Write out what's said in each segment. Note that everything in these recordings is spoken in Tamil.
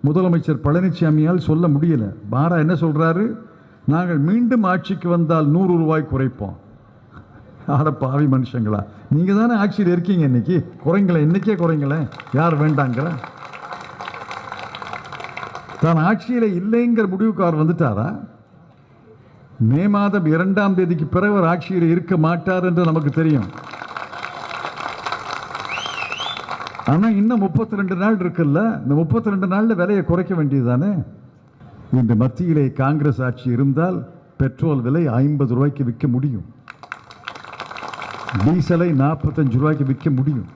முதலமைச்சர் பழனிசாமியால் சொல்ல முடியல. பாரா என்ன சொல்றாரு? நாங்கள் மீண்டும் ஆட்சிக்கு வந்தால் 100 ரூபாய் குறைப்போம். ஆட பாவி மனுஷங்களா, நீங்க தானே ஆட்சியில் இருக்கீங்க. இன்னைக்கு குறைங்களேன், இன்னைக்கே குறைங்களேன். யார் வேண்டாங்கிற? தான் ஆட்சியில் இல்லைங்கிற முடிவுக்கு அவர் வந்துட்டாரா? மே மாதம் 2ஆம் தேதிக்கு பிறகு அவர் ஆட்சியில் இருக்க மாட்டார் என்று நமக்கு தெரியும். ஆனா இன்னும் 32 நாள் இருக்குல்ல, இந்த 32 நாள்ல விலையை குறைக்க வேண்டியது தானே. இந்த மத்தியிலே காங்கிரஸ் ஆட்சி இருந்தால் பெட்ரோல் விலை 50 ரூபாய்க்கு விற்க முடியும், டீசலை 45 ரூபாய்க்கு விற்க முடியும்.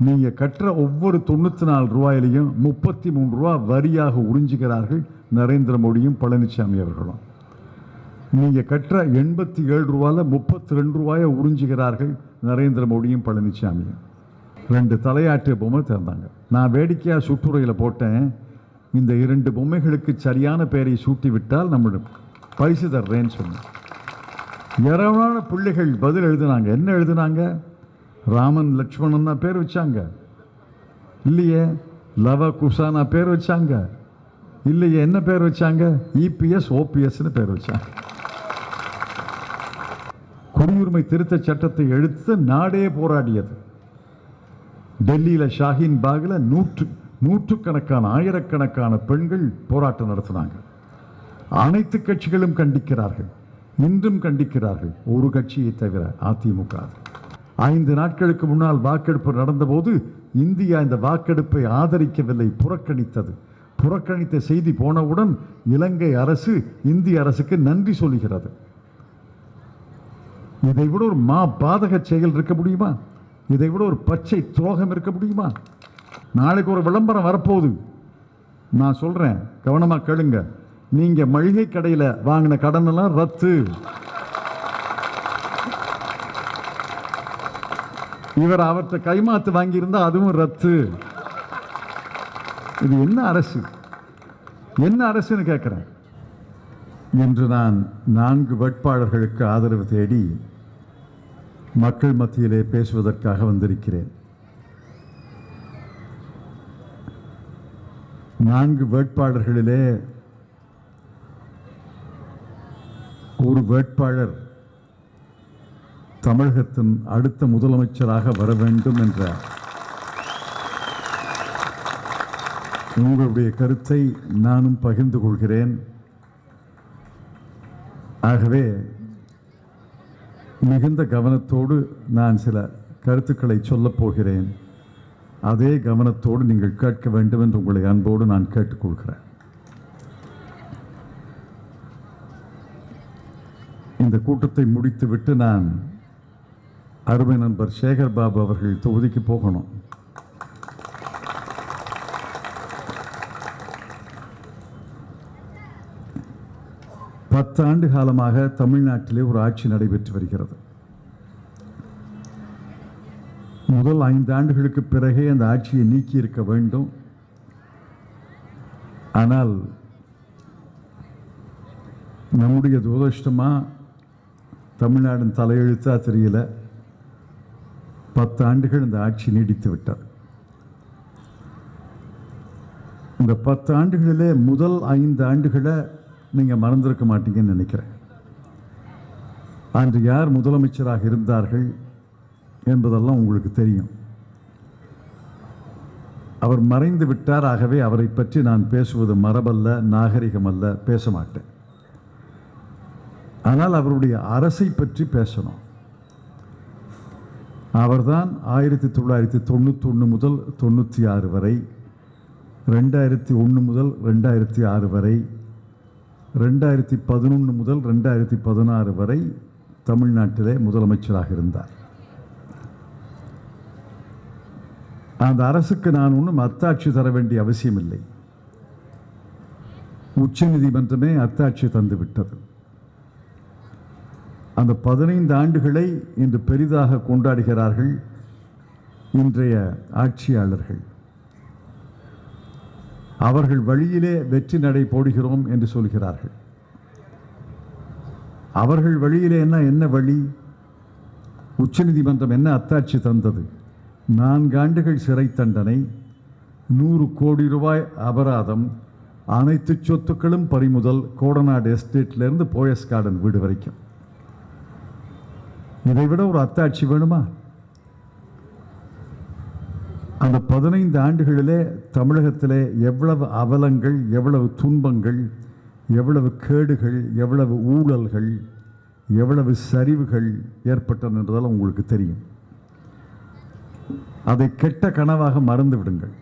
நீங்க கட்டுற ஒவ்வொரு 94 ரூபாயிலையும் 33 ரூபா வரியாக உறிஞ்சுகிறார்கள் நரேந்திர மோடியும் பழனிசாமி அவர்களும். நீங்க கட்டுற 87 ரூபாயில 32 ரூபாயை உறிஞ்சுகிறார்கள் நரேந்திர மோடியும் பழனிசாமியும். 2 தலையாட்டு பொம்மை திறந்தாங்க. நான் வேடிக்கையா சுற்றுரையில் போட்டேன், இந்த 2 பொம்மைகளுக்கு சரியான பெயரை சூட்டிவிட்டால் நம்மளும் பரிசு தர்றேன்னு சொன்னேன். ஏராளமான பிள்ளைகள் பதில் எழுதினாங்க. என்ன எழுதினாங்க? ராமன் லட்சுமணன் பேர் வச்சாங்க இல்லையே, லவ குசானா பேர் வச்சாங்க இல்லையே, என்ன பேர் வச்சாங்க? இபிஎஸ் ஓபிஎஸ்னு பேர் வச்சாங்க. குடியுரிமை திருத்த சட்டத்தை எடுத்து நாடே போராடியது. டெல்லியில ஷாஹீன் பாக்ல நூற்றுக்கணக்கான ஆயிரக்கணக்கான பெண்கள் போராட்டம் நடத்தினாங்க. அனைத்து கட்சிகளும் கண்டிக்கிறார்கள், இன்றும் கண்டிக்கிறார்கள், ஒரு கட்சியை தவிர அதிமுக. 5 நாட்களுக்கு முன்னால் வாக்கெடுப்பு நடந்தபோது இந்தியா இந்த வாக்கெடுப்பை ஆதரிக்கவில்லை, புறக்கணித்தது. புறக்கணித்த செய்தி போனவுடன் இலங்கை அரசு இந்திய அரசுக்கு நன்றி சொல்கிறது. இதை விட ஒரு பாதக செயல் இருக்க முடியுமா? இதை விட ஒரு பச்சை துரோகம் இருக்க முடியுமா? நாளைக்கு ஒரு விளம்பரம் வரப்போகுது, நான் சொல்றேன், கவனமா கேளுங்க. நீங்க மளிகை கடையில் வாங்கின கடன் எல்லாம் ரத்து. இவர் அவற்றை கைமாத்து வாங்கியிருந்தா அதுவும் ரத்து. இது என்ன அரசு? என்ன அரசுன்னு கேட்கிறேன். இன்று நான் 4 வேட்பாளர்களுக்கு ஆதரவு தேடி மக்கள் மத்தியிலே பேசுவதற்காக வந்திருக்கிறேன். 4 வேட்பாளர்களிலே ஒரு வேட்பாளர் தமிழகத்தின் அடுத்த முதலமைச்சராக வர வேண்டும் என்ற உங்களுடைய கருத்தை நானும் பகிர்ந்து கொள்கிறேன். ஆகவே மிகுந்த கவனத்தோடு நான் சில கருத்துக்களை சொல்லப் போகிறேன். அதே கவனத்தோடு நீங்கள் கேட்க வேண்டும் என்று உங்களை அன்போடு நான் கேட்டுக்கொள்கிறேன். இந்த கூட்டத்தை முடித்துவிட்டு நான் அருமை நண்பர் சேகர் பாபு அவர்கள் தொகுதிக்கு போகணும். பத்து ஆண்டு காலமாக தமிழ்நாட்டிலே ஒரு ஆட்சி நடைபெற்று வருகிறது. முதல் 5 ஆண்டுகளுக்கு பிறகே அந்த ஆட்சியை நீக்கி இருக்க வேண்டும். ஆனால் நம்முடைய துரதிர்ஷ்டமா தமிழ்நாட்டின் தலையெழுத்தா தெரியல, 10 ஆண்டுகள் இந்த ஆட்சி நீடித்து விட்டார். இந்த 10 ஆண்டுகளிலே முதல் 5 ஆண்டுகளை நீங்க மறந்திருக்க மாட்டீங்கன்னு நினைக்கிறேன். அன்று யார் முதலமைச்சராக இருந்தார்கள் என்பதெல்லாம் உங்களுக்கு தெரியும். அவர் மறைந்து விட்டார். ஆகவே அவரை பற்றி நான் பேசுவது மரபல்ல, நாகரிகம் அல்ல, பேச மாட்டேன். ஆனால் அவருடைய அரசை பற்றி பேசணும். அவர்தான் 1991 முதல் 96 வரை, 2001 முதல் 2006 வரை, 2011 முதல் 2016 வரை தமிழ்நாட்டிலே முதலமைச்சராக இருந்தார். அந்த அரசுக்கு நான் ஒன்றும் அத்தாட்சி தர வேண்டிய அவசியம் இல்லை. உச்ச நீதிமன்றமே அத்தாட்சி தந்துவிட்டது. அந்த 15 ஆண்டுகளை இன்று பெரிதாக கொண்டாடுகிறார்கள் இன்றைய ஆட்சியாளர்கள். அவர்கள் வழியிலே வெற்றி நடை போடுகிறோம் என்று சொல்கிறார்கள். அவர்கள் வழியிலே என்ன வழி? உச்ச நீதிமன்றம் என்ன அத்தாட்சி தந்தது? 4 ஆண்டுகள் சிறை தண்டனை, 100 கோடி ரூபாய் அபராதம், அனைத்து சொத்துக்களும் பறிமுதல், கோடநாடு எஸ்டேட்லேருந்து போயஸ் கார்டன் வீடு வரைக்கும். இதை விட ஒரு அத்தாட்சி வேணுமா? அந்த 15 ஆண்டுகளிலே தமிழகத்திலே எவ்வளவு அவலங்கள், எவ்வளவு துன்பங்கள், எவ்வளவு கேடுகள், எவ்வளவு ஊழல்கள், எவ்வளவு சரிவுகள் ஏற்பட்டன என்றதால் உங்களுக்கு தெரியும். அதை கெட்ட கனவாக மறந்து விடுங்கள்.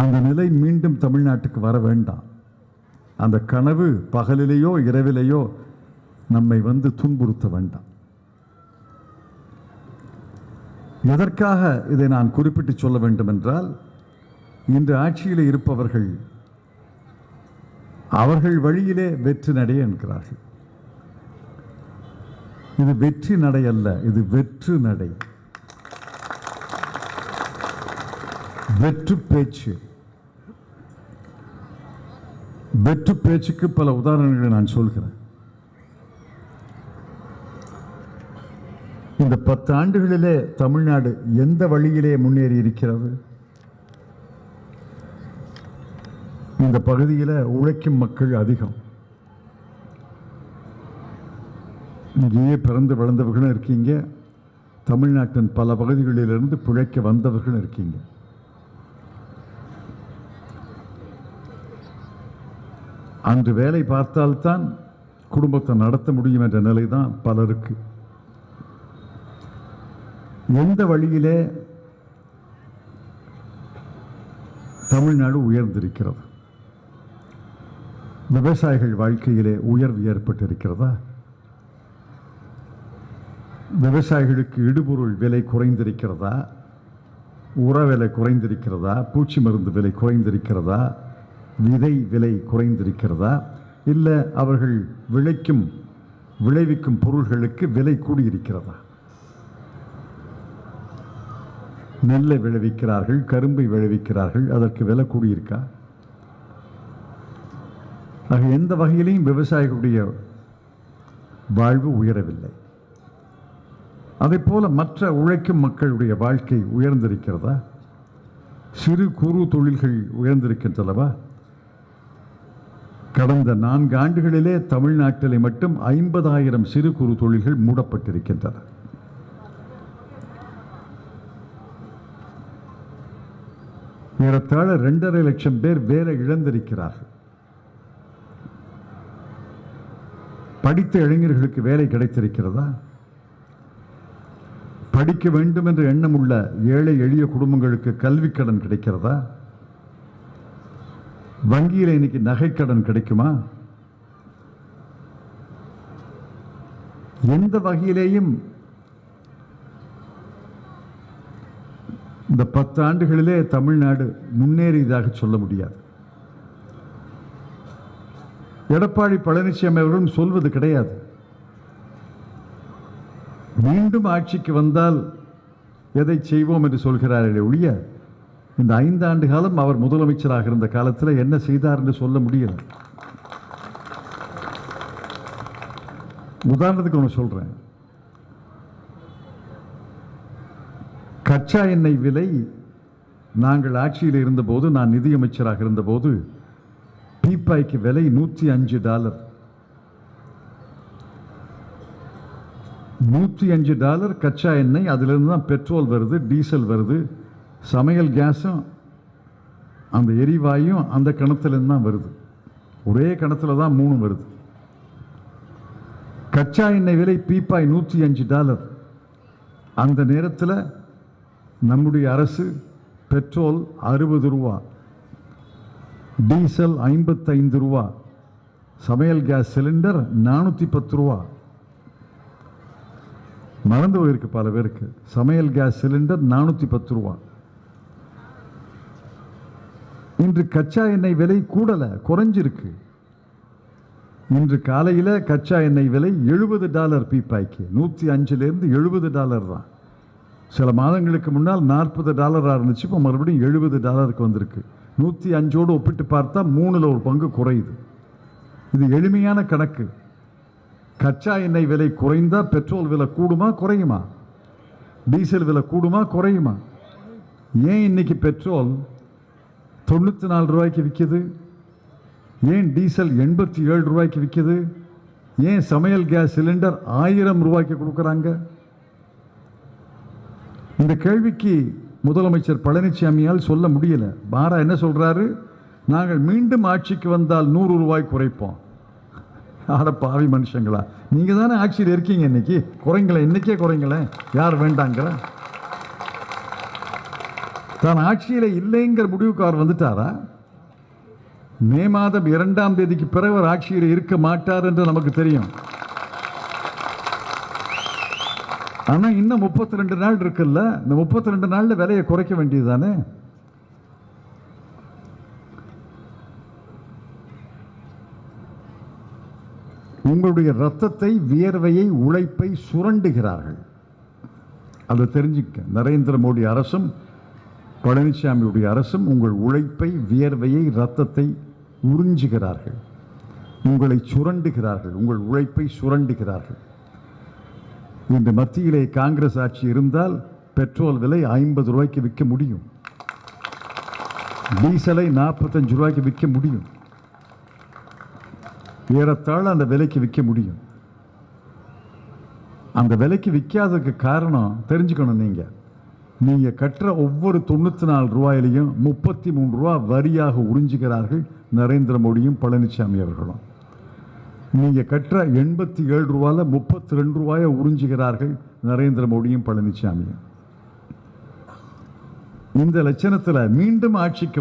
அந்த நிலை மீண்டும் தமிழ்நாட்டுக்கு வர வேண்டாம். அந்த கனவு பகலிலேயோ இரவிலேயோ நம்மை வந்து துன்புறுத்த வேண்டாம். எதற்காக இதை நான் குறிப்பிட்டு சொல்ல வேண்டும் என்றால், இன்று ஆட்சியில் இருப்பவர்கள் அவர்கள் வழியிலே வெற்றி நடை என்கிறார்கள். இது வெற்றி நடை அல்ல, இது வெற்று நடை, வெற்று பேச்சு. வெற்று பேச்சுக்கு பல உதாரணங்களை நான் சொல்கிறேன். இந்த 10 ஆண்டுகளிலே தமிழ்நாடு எந்த வழியிலே முன்னேறி இருக்கிறது? இந்த பகுதியில் உழைக்கும் மக்கள் அதிகம். இங்கேயே பிறந்து வளர்ந்தவர்களும் இருக்கீங்க, தமிழ்நாட்டின் பல பகுதிகளிலிருந்து பிழைக்க வந்தவர்களும் இருக்கீங்க. அன்று வேலை பார்த்தால்தான் குடும்பத்தை நடத்த முடியும் என்ற நிலை தான் பலருக்கு. எந்த வழியிலே தமிழ்நாடு உயர்ந்திருக்கிறது? விவசாயிகள் வாழ்க்கையிலே உயர்வு ஏற்பட்டிருக்கிறதா? விவசாயிகளுக்கு இடுபொருள் விலை குறைந்திருக்கிறதா? உர விலை குறைந்திருக்கிறதா? பூச்சி மருந்து விலை குறைந்திருக்கிறதா? விதை விலை குறைந்திருக்கிறதா? இல்லை அவர்கள் விளைவிக்கும் பொருள்களுக்கு விலை கூடியிருக்கிறதா? நெல்லை விளைவிக்கிறார்கள், கரும்பை விளைவிக்கிறார்கள், அதற்கு விலை கூடியிருக்கா? ஆக எந்த வகையிலையும் விவசாயிகளுடைய வாழ்வு உயரவில்லை. அதே போல மற்ற உழைக்கும் மக்களுடைய வாழ்க்கை உயர்ந்திருக்கிறதா? சிறு குறு தொழில்கள் உயர்ந்திருக்கின்றனவா? கடந்த 4 ஆண்டுகளிலே தமிழ்நாட்டிலே மட்டும் 50,000 சிறு குறு தொழில்கள் மூடப்பட்டிருக்கின்றன. ஏறத்தாழ 2.5 லட்சம் பேர் வேலை இழந்திருக்கிறார்கள். படித்த இளைஞர்களுக்கு வேலை கிடைத்திருக்கிறதா? படிக்க வேண்டும் என்ற எண்ணம் உள்ள ஏழை எளிய குடும்பங்களுக்கு கல்வி கடன் கிடைக்கிறதா? வங்கியில் இன்னைக்கு நகைக்கடன் கிடைக்குமா? எந்த வகையிலேயும் இந்த 10 ஆண்டுகளிலே தமிழ்நாடு முன்னேறியதாக சொல்ல முடியாது. எடப்பாடி பழனிசாமி அவர்களும் சொல்வது கிடையாது. மீண்டும் ஆட்சிக்கு வந்தால் எதை செய்வோம் என்று சொல்கிறார்களே ஒழிய, இந்த 5 ஆண்டு காலம் அவர் முதலமைச்சராக இருந்த காலத்தில் என்ன செய்தார் என்று சொல்ல முடியல. உதாரணத்துக்கு ஒன்று சொல்றேன். கச்சா எண்ணெய் விலை நாங்கள் ஆட்சியில் இருந்தபோது, நான் நிதியமைச்சராக இருந்தபோது பீப்பாய்க்கு விலை $105. $105 கச்சா எண்ணெய். அதிலிருந்து தான் பெட்ரோல் வருது, டீசல் வருது, சமையல் கேஸும் அந்த எரிவாயும் அந்த கிணத்துலேருந்து தான் வருது. ஒரே கிணத்துல தான் 3 வருது. கச்சா எண்ணெய் விலை பீப்பாய் $105. அந்த நேரத்தில் நம்முடைய அரசு பெட்ரோல் ₹60, டீசல் ₹55, சமையல் கேஸ் சிலிண்டர் ₹410. மறந்து போயிருக்கு பல பேருக்கு. சமையல் கேஸ் சிலிண்டர் ₹410. இன்று கச்சா எண்ணெய் விலை கூடல, குறைஞ்சிருக்கு. இன்று காலையில் கச்சா எண்ணெய் விலை $70 பீப்பாய்க்கு. $105லேருந்து $70 தான். சில மாதங்களுக்கு முன்னால் $40 இருந்துச்சு, இப்போ மறுபடியும் $70 வந்திருக்கு. 105ஓடு ஒப்பிட்டு பார்த்தா 3ல் ஒரு பங்கு குறையுது. இது எளிமையான கணக்கு. கச்சா எண்ணெய் விலை குறைந்தா பெட்ரோல் விலை கூடுமா குறையுமா? டீசல் விலை கூடுமா குறையுமா? ஏன் இன்னைக்கு பெட்ரோல் 94 ரூபாய்க்கு விற்கிது? ஏன் டீசல் 87 ரூபாய்க்கு விற்கிது? ஏன் சமையல் கேஸ் சிலிண்டர் 1000 ரூபாய்க்கு கொடுக்குறாங்க? இந்த கேள்விக்கு முதலமைச்சர் பழனிசாமியால் சொல்ல முடியல. பாரா என்ன சொல்றாரு? நாங்கள் மீண்டும் ஆட்சிக்கு வந்தால் 100 ரூபாய் குறைப்போம். ஆட பாவி மனுஷங்களா, நீங்க தானே ஆட்சியில் இருக்கீங்க, இன்னைக்கு குறைங்களேன், இன்னைக்கே குறைங்களேன். யார் வேண்டாங்கிற? தான் ஆட்சியில் இல்லைங்கிற முடிவுக்கு அவர் வந்துட்டாரா? மே மாதம் 2ஆம் தேதிக்கு பிறகு அவர் ஆட்சியில் இருக்க மாட்டார் என்று நமக்கு தெரியும். ஆனா இன்னும் 32 நாள் இருக்குல்ல, இந்த 32 நாள்ல விலையை குறைக்க வேண்டியது தானே? உங்களுடைய ரத்தத்தை, வியர்வையை, உழைப்பை சுரண்டுகிறார்கள். அதை தெரிஞ்சுக்க. நரேந்திர மோடி அரசும் பழனிசாமியுடைய அரசும் உங்கள் உழைப்பை, வியர்வையை, ரத்தத்தை உறிஞ்சுகிறார்கள். உங்களை சுரண்டுகிறார்கள். உங்கள் உழைப்பை சுரண்டுகிறார்கள். இந்த மத்தியிலே காங்கிரஸ் ஆட்சி இருந்தால் பெட்ரோல் விலை 50 ரூபாய்க்கு விற்க முடியும். டீசலை 45 ரூபாய்க்கு விற்க முடியும். ஏறத்தாழ அந்த விலைக்கு விற்க முடியும். அந்த விலைக்கு விற்காததுக்கு காரணம் தெரிஞ்சுக்கணும். நீங்க கட்டுற ஒவ்வொரு 94 ரூபாயிலையும் 33 ரூபா வரியாக உறிஞ்சுகிறார்கள் நரேந்திர மோடியும் பழனிசாமி அவர்களும். நீங்க கட்டுற 87 ரூபாயில 32 ரூபாயை உறிஞ்சுகிறார்கள் நரேந்திர மோடியும் பழனிசாமியும். இந்த லட்சணத்தில் மீண்டும் ஆட்சிக்கு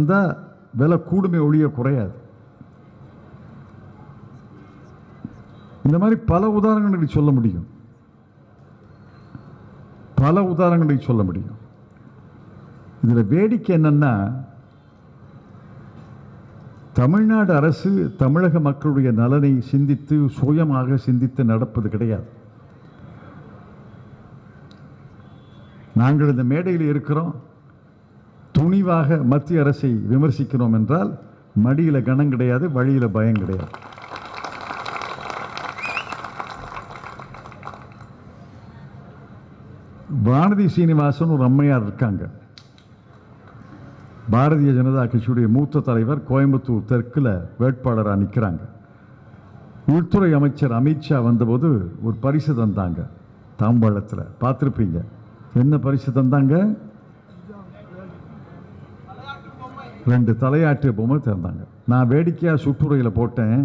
வந்தா விலை கூடுமே ஒழிய குறையாது. இந்த மாதிரி பல உதாரணங்களை சொல்ல முடியும். இதுல வேடிக்கை என்னன்னா, தமிழ்நாடு அரசு தமிழக மக்களுடைய நலனை சிந்தித்து சுயமாக சிந்தித்து நடப்பது கிடையாது. நாங்கள் இந்த மேடையில் இருக்கிறோம், துணிவாக மத்திய அரசை விமர்சிக்கிறோம் என்றால் மடியில கனம் கிடையாது, வழியில பயம் கிடையாது. வானதி சீனிவாசன் ஒரு அம்மையார் இருக்காங்க. பாரதிய ஜனதா கட்சியுடைய மூத்த தலைவர், கோயம்புத்தூர் தெற்குல வேட்பாளராக நிற்கிறாங்க. உள்துறை அமைச்சர் அமித்ஷா வந்தபோது ஒரு பரிசு தந்தாங்க. தாம்பாளத்தில் பார்த்துருப்பீங்க. என்ன பரிசு தந்தாங்க? 2 தலையாட்டு பொம்மை தந்தாங்க. நான் வேடிக்கையாக சுற்றுரையில் போட்டேன்,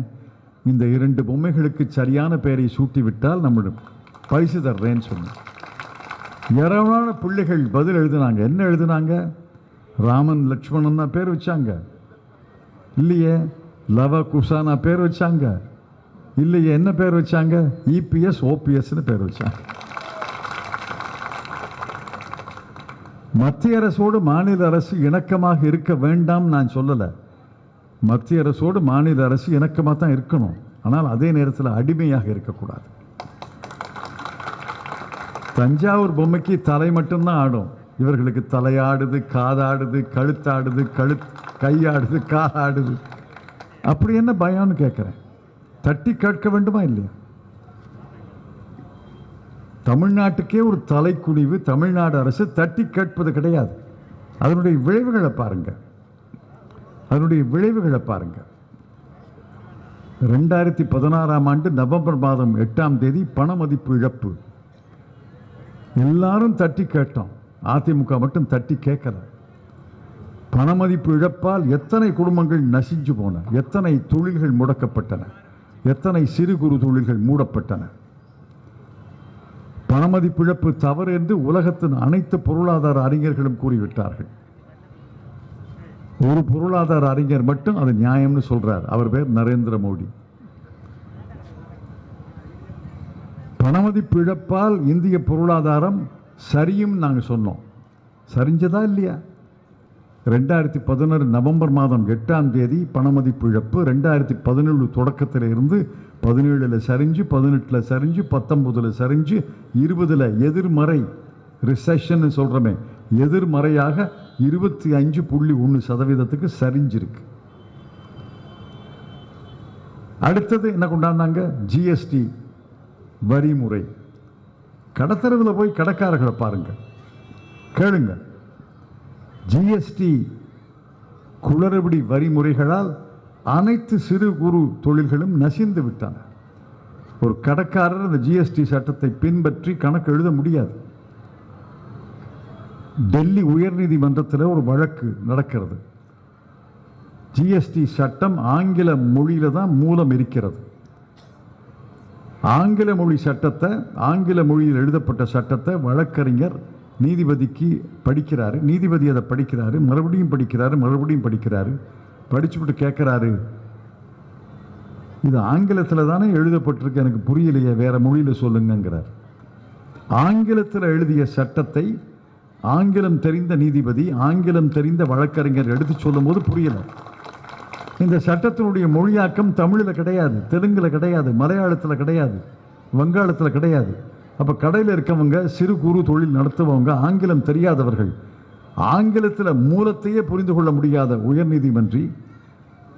இந்த 2 பொம்மைகளுக்கு சரியான பெயரை சூட்டிவிட்டால் நம்மளும் பரிசு தர்றேன்னு சொன்னேன். ஏராளமான பிள்ளைகள் பதில் எழுதினாங்க. என்ன எழுதினாங்க? ராமன் லட்சுமணன் பேர் வச்சாங்க இல்லையே, லவ குசானா பேர் வச்சாங்க இல்லையே, என்ன பேர் வச்சாங்க? இபிஎஸ் ஓபிஎஸ்ன்னு பேர் வச்சாங்க. மத்திய அரசோடு மாநில அரசு இணக்கமாக இருக்க வேண்டாம் நான் சொல்லலை. மத்திய அரசோடு மாநில அரசு இணக்கமாக தான் இருக்கணும். ஆனால் அதே நேரத்தில் அடிமையாக இருக்கக்கூடாது. தஞ்சாவூர் பொம்மைக்கு தலை மட்டும்தான் ஆடும். இவர்களுக்கு தலையாடுது, காதாடுது, கழுத்தாடுது, கையாடுது, காலாடுது. அப்படி என்ன பயம்னு கேட்கிறேன். தட்டி கேட்க வேண்டுமா இல்லையா? தமிழ்நாட்டுக்கே ஒரு தலைக்குனிவு. தமிழ்நாடு அரசு தட்டி கேட்பது கிடையாது. அதனுடைய விளைவுகளை பாருங்க. 2016ஆம் ஆண்டு நவம்பர் மாதம் 8ஆம் தேதி பண மதிப்பு இழப்பு. எல்லாரும் தட்டி கேட்டோம், அதிமுக மட்டும் தட்டி கேட்கல. பணமதிப்பு இழப்பால் எத்தனை குடும்பங்கள் நசிஞ்சு போன, எத்தனை தொழில்கள் முடக்கப்பட்டன, எத்தனை சிறு குறு தொழில்கள் மூடப்பட்டன. பணமதிப்பு இழப்பு தவறு என்று உலகத்தின் அனைத்து பொருளாதார அறிஞர்களும் கூறிவிட்டார்கள். ஒரு பொருளாதார அறிஞர் மட்டும் அது நியாயம்னு சொல்றார். அவர் பேர் நரேந்திர மோடி. பணமதிப்பு இழப்பால் இந்திய பொருளாதாரம் சரியும் நாங்கள் சொன்னோம். சரிஞ்சதா இல்லையா? 2016 நவம்பர் மாதம் 8ஆம் தேதி பணமதிப்பு இழப்பு 2017 தொடக்கத்தில் இருந்து 17 சரிஞ்சு, 18 சரிஞ்சு, 19 சரிஞ்சு, 20 எதிர்மறை ரிசெஷன் சொல்றமே, எதிர்மறையாக 25.1% சரிஞ்சிருக்கு. அடுத்தது என்ன கொண்டாந்தாங்க? ஜிஎஸ்டி வரி முறை. கடத்தரவில் போய் கடைக்காரர்களை பாருங்க, கேளுங்க. ஜிஎஸ்டி குளறுபடி வரிமுறைகளால் அனைத்து சிறு குறு தொழில்களும் நசிந்து விட்டன. ஒரு கடைக்காரர் இந்த ஜிஎஸ்டி சட்டத்தை பின்பற்றி கணக்கு எழுத முடியாது. டெல்லி உயர்நீதிமன்றத்தில் ஒரு வழக்கு நடக்கிறது. ஜிஎஸ்டி சட்டம் ஆங்கில மொழியில தான் மூலம் இருக்கிறது. ஆங்கில மொழி சட்டத்தை, ஆங்கில மொழியில் எழுதப்பட்ட சட்டத்தை வழக்கறிஞர் நீதிபதிக்கு படிக்கிறாரு. நீதிபதி அதை படிக்கிறாரு, மறுபடியும் படிக்கிறாரு, மறுபடியும் படிக்கிறாரு. படிச்சுவிட்டு கேட்குறாரு, இது ஆங்கிலத்தில் தானே எழுதப்பட்டிருக்கு, எனக்கு புரியலையே, வேற மொழியில் சொல்லுங்கிறார். ஆங்கிலத்தில் எழுதிய சட்டத்தை ஆங்கிலம் தெரிந்த நீதிபதி, ஆங்கிலம் தெரிந்த வழக்கறிஞர் எடுத்து சொல்லும் போது புரியல. இந்த சட்டத்தினுடைய மொழியாக்கம் தமிழில் கிடையாது, தெலுங்கில் கிடையாது, மலையாளத்தில் கிடையாது, வங்காளத்தில் கிடையாது. அப்போ கடையில் இருக்கவங்க, சிறு குறு தொழில் நடத்துவவங்க, ஆங்கிலம் தெரியாதவர்கள், ஆங்கிலத்தில் மூலத்தையே புரிந்து கொள்ள முடியாத உயர்நீதிமன்றி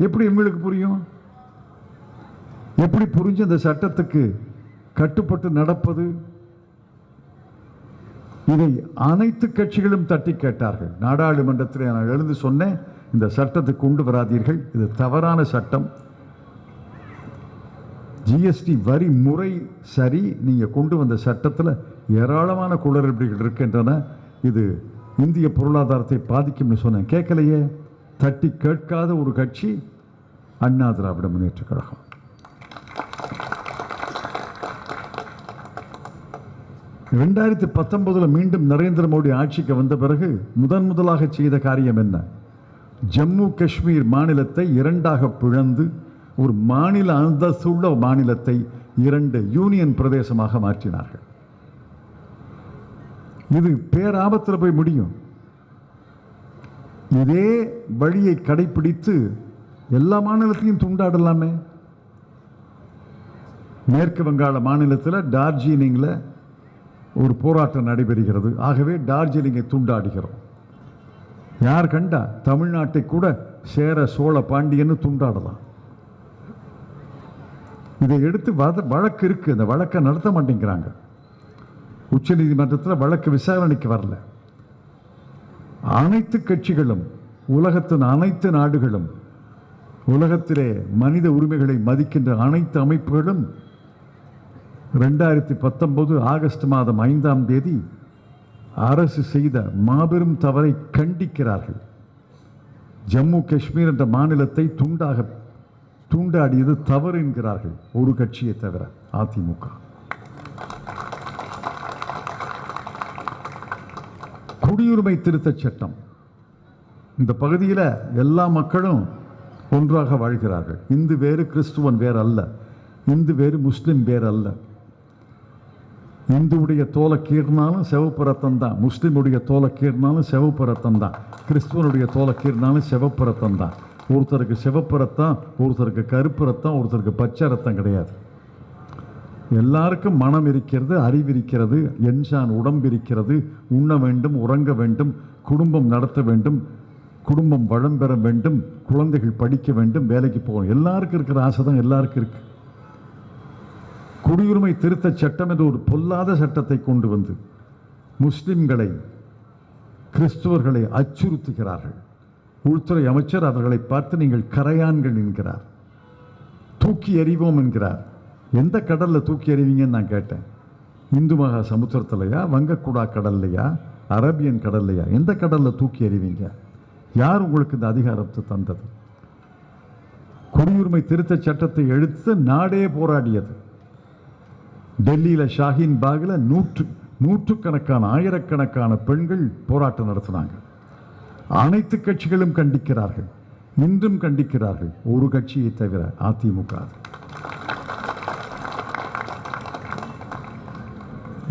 எப்படி எங்களுக்கு புரியும்? எப்படி புரிஞ்சு அந்த சட்டத்துக்கு கட்டுப்பட்டு நடப்பது? இதை அனைத்து கட்சிகளும் தட்டி கேட்டார்கள். நாடாளுமன்றத்தில் நான் எழுந்து சொன்னேன், இந்த சட்டத்தை கொண்டு வராதீர்கள், இது தவறான சட்டம். ஜிஎஸ்டி வரி முறை சரி, நீங்க கொண்டு வந்த சட்டத்தில் ஏராளமான குளறுபடிகள் இருக்கின்றன, இது இந்திய பொருளாதாரத்தை பாதிக்கும்னு சொன்னேன். கேட்கலையே. தட்டி கேட்காத ஒரு கட்சி அண்ணா திராவிட முன்னேற்ற கழகம். ரெண்டாயிரத்தி 19 மீண்டும் நரேந்திர மோடி ஆட்சிக்கு வந்த பிறகு முதலாக செய்த காரியம் என்ன? ஜம்மு காஷ்மீர் மாநிலத்தை இரண்டாக பிளந்து ஒரு மாநில அந்தஸ்துள்ள மாநிலத்தை 2 யூனியன் பிரதேசமாக மாற்றினார்கள். இது பேராபத்தில் போய் முடியும். இதே வழியை கடைபிடித்து எல்லா மாநிலத்தையும் துண்டாடலாமே. மேற்கு வங்காள மாநிலத்தில் டார்ஜிலிங்கில் ஒரு போராட்டம் நடைபெறுகிறது. ஆகவே டார்ஜிலிங்கை துண்டாடுகிறோம். யார் கண்டா? தமிழ்நாட்டை கூட சேர சோழ பாண்டியன்னு துண்டாடலாம். இதை எடுத்து வழக்கு இருக்கு, அந்த வழக்கை நடத்த மாட்டேங்கிறாங்க. உச்ச நீதிமன்றத்தில் வழக்கு விசாரணைக்கு வரல. அனைத்து கட்சிகளும், உலகத்தின் அனைத்து நாடுகளும், உலகத்திலே மனித உரிமைகளை மதிக்கின்ற அனைத்து அமைப்புகளும் 2019 ஆகஸ்ட் மாதம் 5ஆம் தேதி அரசு செய்த மாபெரும் தவறை கண்டிக்கிறார்கள். ஜம்மு காஷ்மீர் என்ற மாநிலத்தை துண்டாடியது தவறு என்கிறார்கள், ஒரு கட்சியை தவிர அதிமுக. குடியுரிமை திருத்தச் சட்டம். இந்த பகுதியில் எல்லா மக்களும் ஒன்றாக வாழ்கிறார்கள். இந்து வேறு கிறிஸ்துவன் வேறு அல்ல, இந்து வேறு முஸ்லிம் வேறு அல்ல. இந்துவுடைய தோலை கீர்னாலும் சிவப்பு ரத்தம் தான், முஸ்லிமுடைய தோலை கீர்னாலும் சிவப்பு ரத்தம் தான், கிறிஸ்துவனுடைய தோலை கீர்னாலும் சிவப்பு ரத்தம் தான். ஒருத்தருக்கு சிவப்பு ரத்தம், ஒருத்தருக்கு கருப்பு ரத்தம், ஒருத்தருக்கு பச்சை ரத்தம் கிடையாது. எல்லாருக்கும் மனம் இருக்கிறது, அறிவு இருக்கிறது, என்சான் உடம்பு இருக்கிறது, உண்ண வேண்டும், உறங்க வேண்டும், குடும்பம் நடத்த வேண்டும், குடும்பம் வளம் பெற வேண்டும், குழந்தைகள் படிக்க வேண்டும், வேலைக்கு போகணும். எல்லாருக்கும் இருக்கிற ஆசை தான் எல்லாருக்கும் இருக்கு. குடியுரிமை திருத்த சட்டம் என்று ஒரு பொல்லாத சட்டத்தை கொண்டு வந்து முஸ்லிம்களை, கிறிஸ்துவர்களை அச்சுறுத்துகிறார்கள். உள்துறை அமைச்சர் அவர்களை பார்த்து நீங்கள் கரையான்கள் என்கிறார், தூக்கி எறிவோம் என்கிறார். எந்த கடலில் தூக்கி எறிவீங்கன்னு நான் கேட்டேன். இந்து மகா சமுத்திரத்திலையா, வங்கக்குடா கடல்லையா, அரேபியன் கடல்லையா, எந்த கடலில் தூக்கி எறிவீங்க? யார் உங்களுக்கு இந்த அதிகாரத்தை தந்தது? குடியுரிமை திருத்த சட்டத்தை எடுத்து நாடே போராடியது. டெல்லியில் ஷாஹீன் பாகில் நூற்றுக்கணக்கான, ஆயிரக்கணக்கான பெண்கள் போராட்டம் நடத்தினாங்க. அனைத்து கட்சிகளும் கண்டிக்கிறார்கள், இன்றும் கண்டிக்கிறார்கள், ஒரு கட்சியை தவிர அதிமுக.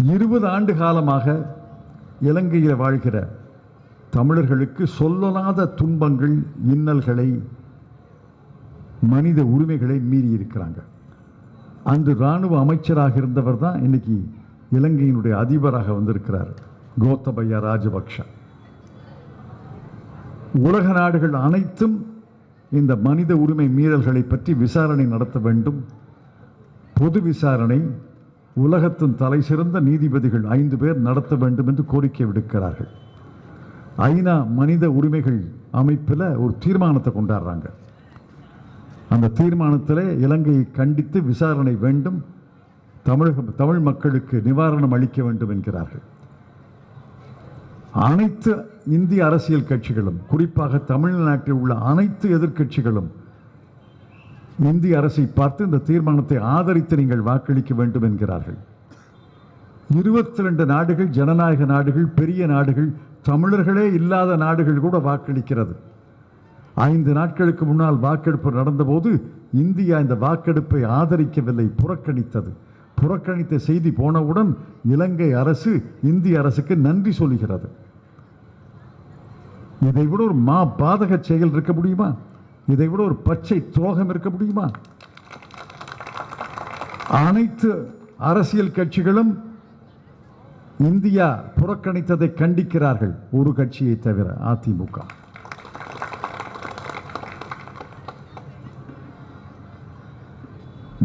20 ஆண்டு காலமாக இலங்கையில் வாழ்கிற தமிழர்களுக்கு சொல்லலாத துன்பங்கள், இன்னல்களை, மனித உரிமைகளை மீறி இருக்கிறாங்க. அன்று இராணுவ அமைச்சராக இருந்தவர் தான் இன்னைக்கு இலங்கையினுடைய அதிபராக வந்திருக்கிறார், கோத்தபய ராஜபக்ஷ. உலக நாடுகள் அனைத்தும் இந்த மனித உரிமை மீறல்களை பற்றி விசாரணை நடத்த வேண்டும். பொது விசாரணை, உலகத்தின் தலை சிறந்த நீதிபதிகள் 5 பேர் நடத்த வேண்டும் என்று கோரிக்கை விடுக்கிறார்கள். ஐநா மனித உரிமைகள் அமைப்பில் ஒரு தீர்மானத்தை கொண்டாடுறாங்க. அந்த தீர்மானத்தில் இலங்கையை கண்டித்து விசாரணை வேண்டும், தமிழ் மக்களுக்கு நிவாரணம் அளிக்க வேண்டும் என்கிறார்கள். அனைத்து இந்திய அரசியல் கட்சிகளும், குறிப்பாக தமிழ்நாட்டில் உள்ள அனைத்து எதிர்க்கட்சிகளும் இந்திய அரசை பார்த்து இந்த தீர்மானத்தை ஆதரித்து நீங்கள் வாக்களிக்க வேண்டும் என்கிறார்கள். 22 நாடுகள், ஜனநாயக நாடுகள், பெரிய நாடுகள், தமிழர்களே இல்லாத நாடுகள் கூட வாக்களிக்கிறது. 5 நாட்களுக்கு முன்னால் வாக்கெடுப்பு நடந்தபோது இந்தியா இந்த வாக்கெடுப்பை ஆதரிக்கவில்லை, புறக்கணித்தது. புறக்கணித்த செய்தி போனவுடன் இலங்கை அரசு இந்திய அரசுக்கு நன்றி சொல்லுகிறது. இதை விட ஒரு பாதக செயல் இருக்க முடியுமா? இதை விட ஒரு பச்சை துரோகம் இருக்க முடியுமா? அனைத்து அரசியல் கட்சிகளும் இந்தியா புறக்கணித்ததை கண்டிக்கிறார்கள், ஒரு கட்சியை தவிர, அதிமுக.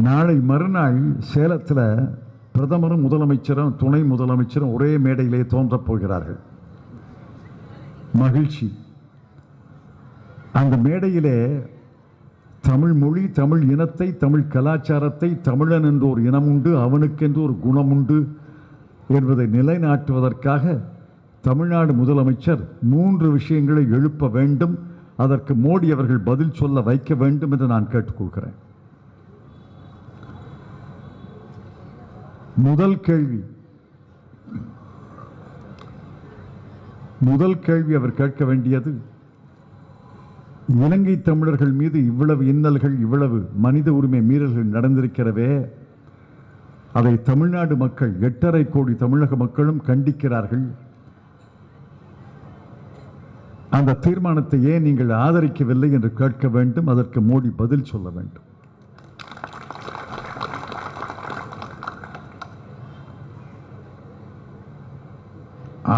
நாளை மறுநாள் சேலத்தில் பிரதமரும் முதலமைச்சரும் துணை முதலமைச்சரும் ஒரே மேடையிலே தோன்றப் போகிறார்கள். மகிழ்ச்சி. அந்த மேடையிலே தமிழ் மொழி, தமிழ் இனத்தை, தமிழ் கலாச்சாரத்தை, தமிழன் என்று ஒரு இனம் உண்டு, அவனுக்கென்று ஒரு குணம் உண்டு என்பதை நிலைநாட்டுவதற்காக தமிழ்நாடு முதலமைச்சர் 3 விஷயங்களை எழுப்ப வேண்டும். அதற்கு மோடி அவர்கள் பதில் சொல்ல வைக்க வேண்டும் என்று நான் கேட்டுக்கொள்கிறேன். முதல் கேள்வி அவர் கேட்க வேண்டியது, இலங்கை தமிழர்கள் மீது இவ்வளவு இன்னல்கள், இவ்வளவு மனித உரிமை மீறல்கள் நடந்திருக்கிறவே, அதை தமிழ்நாடு மக்கள், 8.5 கோடி தமிழக மக்களும் கண்டிக்கிறார்கள். அந்த தீர்மானத்தை ஏன் நீங்கள் ஆதரிக்கவில்லை என்று கேட்க வேண்டும். அதற்கு மோடி பதில் சொல்ல வேண்டும்.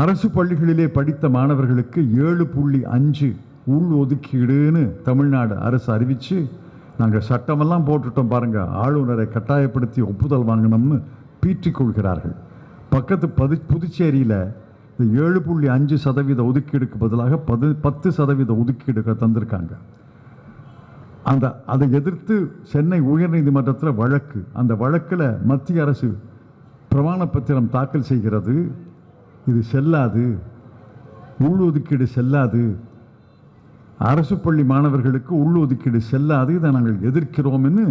அரசு பள்ளிகளிலே படித்த மாணவர்களுக்கு 7.5 உள் ஒதுக்கீடுன்னு தமிழ்நாடு அரசு அறிவிச்சு, நாங்கள் சட்டமெல்லாம் போட்டுட்டோம் பாருங்க, ஆளுநரை கட்டாயப்படுத்தி ஒப்புதல் வாங்கணும்னு பீற்றிக் கொள்கிறார்கள். பக்கத்து புதுச்சேரியில் இந்த 7.5% ஒதுக்கீடுக்கு பதிலாக 10% ஒதுக்கீடுகள் தந்திருக்காங்க. அதை எதிர்த்து சென்னை உயர்நீதிமன்றத்தில் வழக்கு. அந்த வழக்கில் மத்திய அரசு பிரமாண பத்திரம் தாக்கல் செய்கிறது. இது செல்லாது, உள்ளொதுக்கீடு செல்லாது, அரசு பள்ளி மாணவர்களுக்கு உள்ளொதுக்கீடு செல்லாது, இதை நாங்கள் எதிர்க்கிறோம் என்று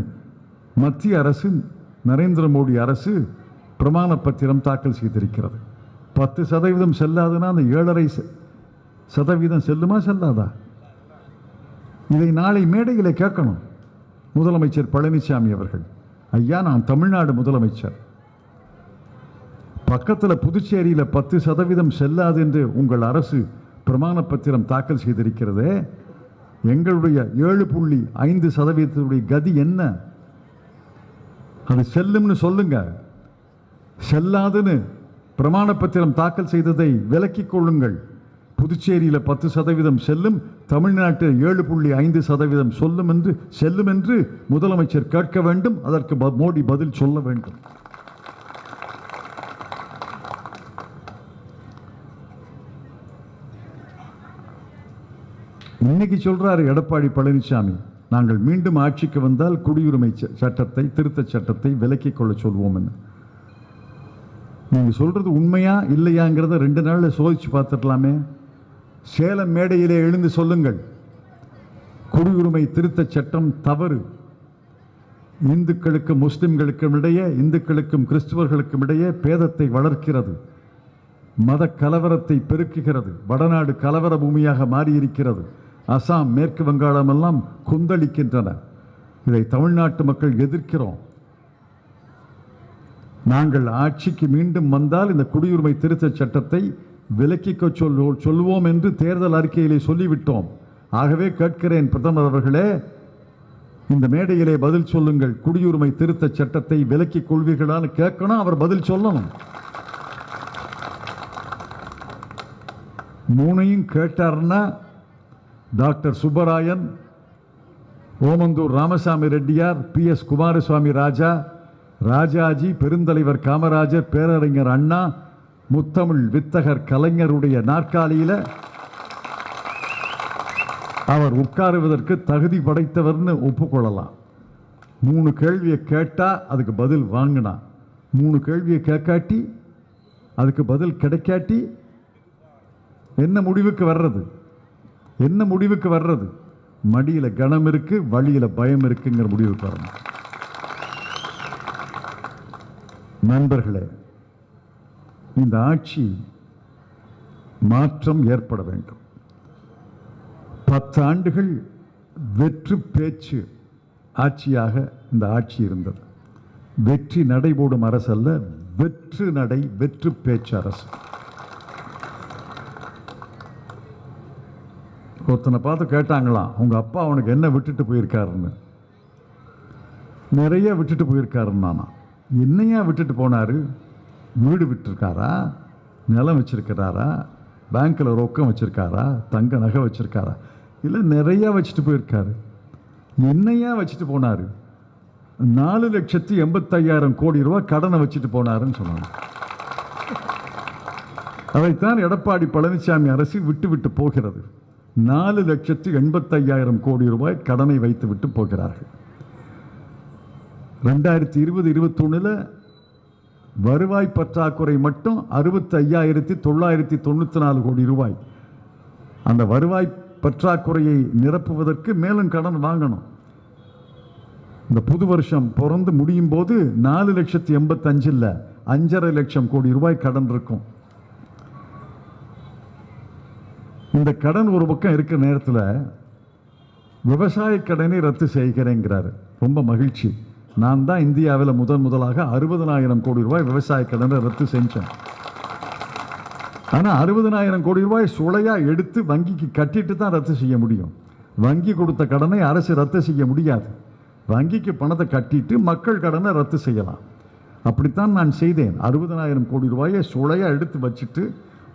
மத்திய அரசு, நரேந்திர மோடி அரசு பிரமாண பத்திரம் தாக்கல் செய்திருக்கிறது. 10% செல்லாதுன்னா அந்த 7.5% செல்லுமா செல்லாதா? இதை நாளை மேடையில் கேட்கணும் முதலமைச்சர் பழனிசாமி அவர்கள். ஐயா, நான் தமிழ்நாடு முதலமைச்சர், பக்கத்தில் புதுச்சேரியில் 10% செல்லாது என்று உங்கள் அரசு பிரமாண பத்திரம் தாக்கல் செய்திருக்கிறதே, எங்களுடைய 7.5% கதி என்ன? அது செல்லும்னு சொல்லுங்க. செல்லாதுன்னு பிரமாண பத்திரம் தாக்கல் செய்ததை விலக்கிக் கொள்ளுங்கள். புதுச்சேரியில் 10% செல்லும், தமிழ்நாட்டில் 7.5% செல்லும் என்று முதலமைச்சர் கேட்க வேண்டும். அதற்கு மோடி பதில் சொல்ல வேண்டும். இன்னைக்கு சொல்றாரு எடப்பாடி பழனிசாமி, நாங்கள் மீண்டும் ஆட்சிக்கு வந்தால் குடியுரிமை சட்டத்தை, திருத்தச் சட்டத்தை விலக்கிக் கொள்ள சொல்வோம். நீங்க சொல்றது உண்மையா இல்லையாங்கிறத 2 நாள்ல சோதிச்சு பார்த்துடலாமே. சேலம் மேடையிலே எழுந்து சொல்லுங்கள், குடியுரிமை திருத்தச் சட்டம் தவறு, இந்துக்களுக்கும் முஸ்லிம்களுக்கும் இடையே, இந்துக்களுக்கும் கிறிஸ்துவர்களுக்கும் இடையே பேதத்தை வளர்க்கிறது, மத கலவரத்தை பெருக்குகிறது, வடநாடு கலவர பூமியாக மாறியிருக்கிறது, அசாம், மேற்கு வங்காளம் எல்லாம் கொந்தளிக்கின்றன. இதை தமிழ்நாட்டு மக்கள் எதிர்க்கிறோம். நாங்கள் ஆட்சிக்கு மீண்டும் வந்தால் இந்த குடியுரிமை திருத்தச் சட்டத்தை விலக்கிக்க சொல்வோம் என்று தேர்தல் அறிக்கையிலே சொல்லிவிட்டோம். ஆகவே கேட்கிறேன் பிரதமர் அவர்களே, இந்த மேடையிலே பதில் சொல்லுங்கள், குடியுரிமை திருத்தச் சட்டத்தை விலக்கிக் கொள்வீர்களான்னு கேட்கணும். அவர் பதில் சொல்லணும். 3ஐயும் கேட்டார்னா டாக்டர் சுப்பராயன், ஓமந்தூர் ராமசாமி ரெட்டியார், PS குமாரசுவாமி ராஜா, ராஜாஜி, பெருந்தலைவர் காமராஜர், பேரறிஞர் அண்ணா, முத்தமிழ் வித்தகர் கலைஞருடைய நாற்காலியில் அவர் உட்காருவதற்கு தகுதி படைத்தவர்னு ஒப்புக்கொள்ளலாம். 3 கேள்வியை கேட்டால் அதுக்கு பதில் வாங்கினா, 3 கேள்வியை கேட்காட்டி அதுக்கு பதில் கிடைக்காட்டி என்ன முடிவுக்கு வர்றது? என்ன முடிவுக்கு வர்றது? மடியில் கணம் இருக்கு, வழியில் பயம் இருக்குங்கிற முடிவுக்கு வரணும். நண்பர்களே, இந்த ஆட்சி மாற்றம் ஏற்பட வேண்டும். 10 ஆண்டுகள் வெற்று பேச்சு ஆட்சியாக இந்த ஆட்சி இருந்தது. வெற்றி நடைபோடும் அரசு அல்ல, வெற்று நடை வெற்று பேச்சு அரசு. ஒருத்தனை பார்த்து கேட்டாங்களாம், உங்க அப்பா அவனுக்கு என்ன விட்டுட்டு போயிருக்காருன்னு. நிறைய விட்டுட்டு போயிருக்காருன்னா, என்னையா விட்டுட்டு போனாரு? வீடு விட்டுருக்காரா, நிலம் வச்சிருக்கிறாரா, பேங்க்ல ரொக்கம் வச்சிருக்காரா, தங்க நகை வச்சிருக்காரா? இல்லை, நிறைய வச்சுட்டு போயிருக்காரு. என்னையா வச்சுட்டு போனாரு? 4,85,000 கோடி ரூபாய் கடனை வச்சுட்டு போனாருன்னு சொன்னாங்க. அதைத்தான் எடப்பாடி பழனிசாமி அரசு விட்டு விட்டு போகிறது. 4,85,000 கோடி ரூபாய் கடனை வைத்து விட்டு போகிறார்கள். 2020-21 வருவாய் பற்றாக்குறை மட்டும் 65,994 கோடி ரூபாய். அந்த வருவாய் பற்றாக்குறையை நிரப்புவதற்கு மேலும் கடன் வாங்கணும். இந்த புது வருஷம் பிறந்து முடியும் போது 4,85,000 இல்ல 5,50,000 லட்சம் கோடி ரூபாய் கடன் இருக்கும். இந்த கடன் ஒரு பக்கம் இருக்கிற நேரத்தில் விவசாய கடனை ரத்து செய்கிறேங்கிறாரு. ரொம்ப மகிழ்ச்சி. நான் தான் இந்தியாவில் முதலாக 60,000 கோடி ரூபாய் விவசாய கடனை ரத்து செஞ்சேன். ஆனால் 60,000 கோடி ரூபாய் சுளையா எடுத்து வங்கிக்கு கட்டிட்டு தான் ரத்து செய்ய முடியும். வங்கி கொடுத்த கடனை அரசு ரத்து செய்ய முடியாது. வங்கிக்கு பணத்தை கட்டிட்டு மக்கள் கடனை ரத்து செய்யலாம். அப்படித்தான் நான் செய்தேன். 60,000 கோடி ரூபாயை சுளையா எடுத்து வச்சுட்டு,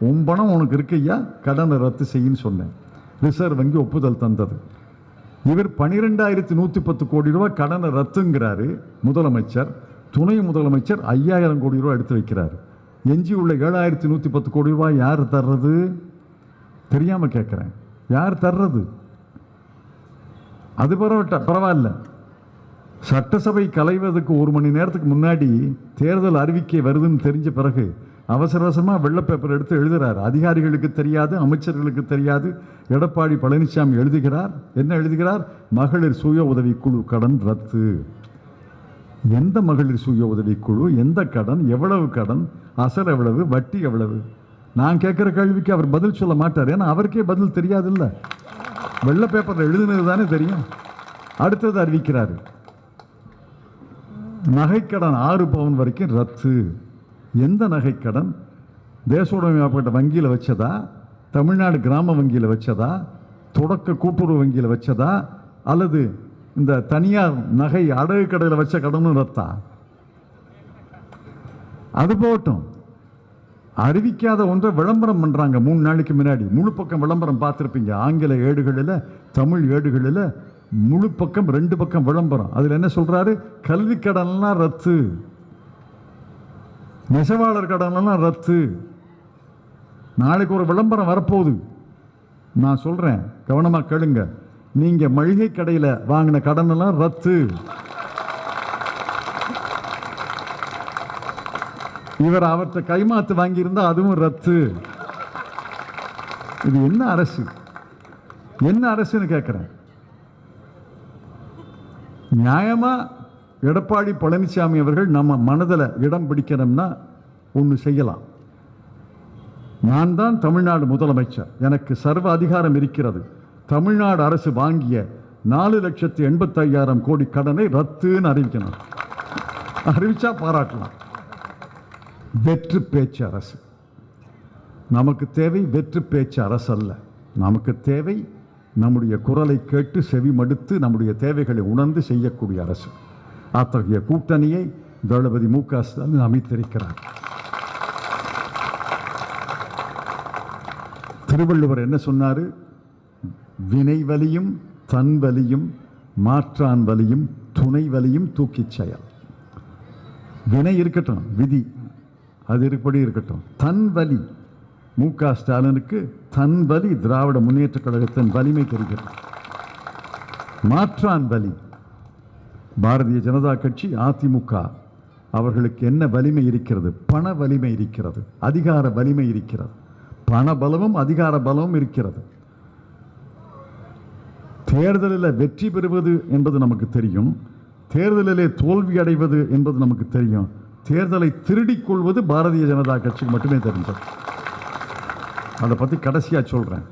உன் பணம் உனக்கு இருக்கையா, கடனை ரத்து செய்யின்னு சொன்னேன். ரிசர்வ் வங்கி ஒப்புதல் தந்தது. இவர் 12,110 கோடி ரூபாய் கடனை ரத்துங்கிறாரு முதலமைச்சர். துணை முதலமைச்சர் 5,000 கோடி ரூபாய் எடுத்து வைக்கிறார். எஞ்சி உள்ள 7,110 கோடி ரூபாய் யார் தர்றது? தெரியாம கேட்கிறேன், யார் தர்றது? அது பரவாயில்ல. சட்டசபை கலைவதற்கு 1 மணி நேரத்துக்கு முன்னாடி தேர்தல் அறிவிக்கை வருதுன்னு தெரிஞ்ச பிறகு அவசர அவசரமாக வெள்ளை பேப்பர் எடுத்து எழுதுகிறார். அதிகாரிகளுக்கு தெரியாது, அமைச்சர்களுக்கு தெரியாது. எடப்பாடி பழனிசாமி எழுதுகிறார். என்ன எழுதுகிறார்? மகளிர் சுய உதவிக்குழு கடன் ரத்து. எந்த மகளிர் சுய உதவிக்குழு? எந்த கடன்? எவ்வளவு கடன்? அசல் எவ்வளவு? வட்டி எவ்வளவு? நான் கேட்குற கேள்விக்கு அவர் பதில் சொல்ல மாட்டார். ஏன்னா அவருக்கே பதில் தெரியாது. இல்லை, வெள்ளை பேப்பரில் எழுதுனது தானே தெரியும். அடுத்தது அறிவிக்கிறாரு, நகைக்கடன் 6 பவுன் வரைக்கும் ரத்து. எந்த நகைக்கடன்? தேசோடமையாப்பட்ட வங்கியில் வச்சதா, தமிழ்நாடு கிராம வங்கியில் வச்சதா, தொடக்க கூட்டுறவு வங்கியில் வச்சதா, அல்லது இந்த தனியார் நகை அடகு கடையில் வச்ச கடனும் ரத்தா? அது போட்டும். அறிவிக்காத ஒன்றை விளம்பரம் பண்றாங்க. 3 நாளைக்கு முன்னாடி முழு பக்கம் விளம்பரம் பார்த்துருப்பீங்க. ஆங்கில ஏடுகளில், தமிழ் ஏடுகளில் முழு பக்கம் 2 பக்கம் விளம்பரம். அதில் என்ன சொல்றாரு? கல்வி கடன்லாம் ரத்து, நெசவாளர் கடனெல்லாம் ரத்து. நாளைக்கு ஒரு விளம்பரம் வரப்போகுது. நான் சொல்றேன், கவனமா கேளுங்க. நீங்க மளிகை கடையில் வாங்கின கடனெல்லாம் ரத்து. இவர் அவற்றை கைமாத்து வாங்கியிருந்தா அதுவும் ரத்து. இது என்ன அரசு? என்ன அரசுன்னு கேட்கிறேன். நியாயமா எடப்பாடி பழனிசாமி அவர்கள் நம்ம மனதில் இடம் பிடிக்கணும்னா ஒன்று செய்யலாம். நான் தான் தமிழ்நாடு முதலமைச்சர், எனக்கு சர்வ அதிகாரம் இருக்கிறது. தமிழ்நாடு அரசு வாங்கிய 4,85,000 கோடி கடனை ரத்துன்னு அறிவிக்கணும். அறிவிச்சா பாராட்டலாம். வெற்று பேச்சு அரசு நமக்கு தேவை. வெற்று பேச்சு அரசு அல்ல நமக்கு தேவை. நம்முடைய குரலை கேட்டு செவி மடுத்து நம்முடைய தேவைகளை உணர்ந்து செய்யக்கூடிய அரசு. அத்தகைய கூட்டணியை தளபதி மு க ஸ்டாலின் அமைத்திருக்கிறார். திருவள்ளுவர் என்ன சொன்னாரு? வினை வலியும் தன் வலியும் மாற்றான் வலியும் துணை வலியும் தூக்கிச் செயல். வினை இருக்கட்டும், விதி அது இருப்படி இருக்கட்டும். தன் வலி மு.க. ஸ்டாலினுக்கு தன் வலி திராவிட முன்னேற்ற கழகத்தின் வலிமை தெரிகிறது. மாற்றான் வலி பாரதிய ஜனதா கட்சி, அதிமுக அவர்களுக்கு என்ன வலிமை இருக்கிறது? பண வலிமை இருக்கிறது, அதிகார வலிமை இருக்கிறது. பண பலமும் அதிகார பலமும் இருக்கிறது. தேர்தலில் வெற்றி பெறுவது என்பது நமக்கு தெரியும், தேர்தலிலே தோல்வி அடைவது என்பது நமக்கு தெரியும். தேர்தலை திருடிக் கொள்வது பாரதிய ஜனதா கட்சிக்கு மட்டுமே தெரிஞ்சது. அதை பற்றி கடைசியாக சொல்கிறேன்.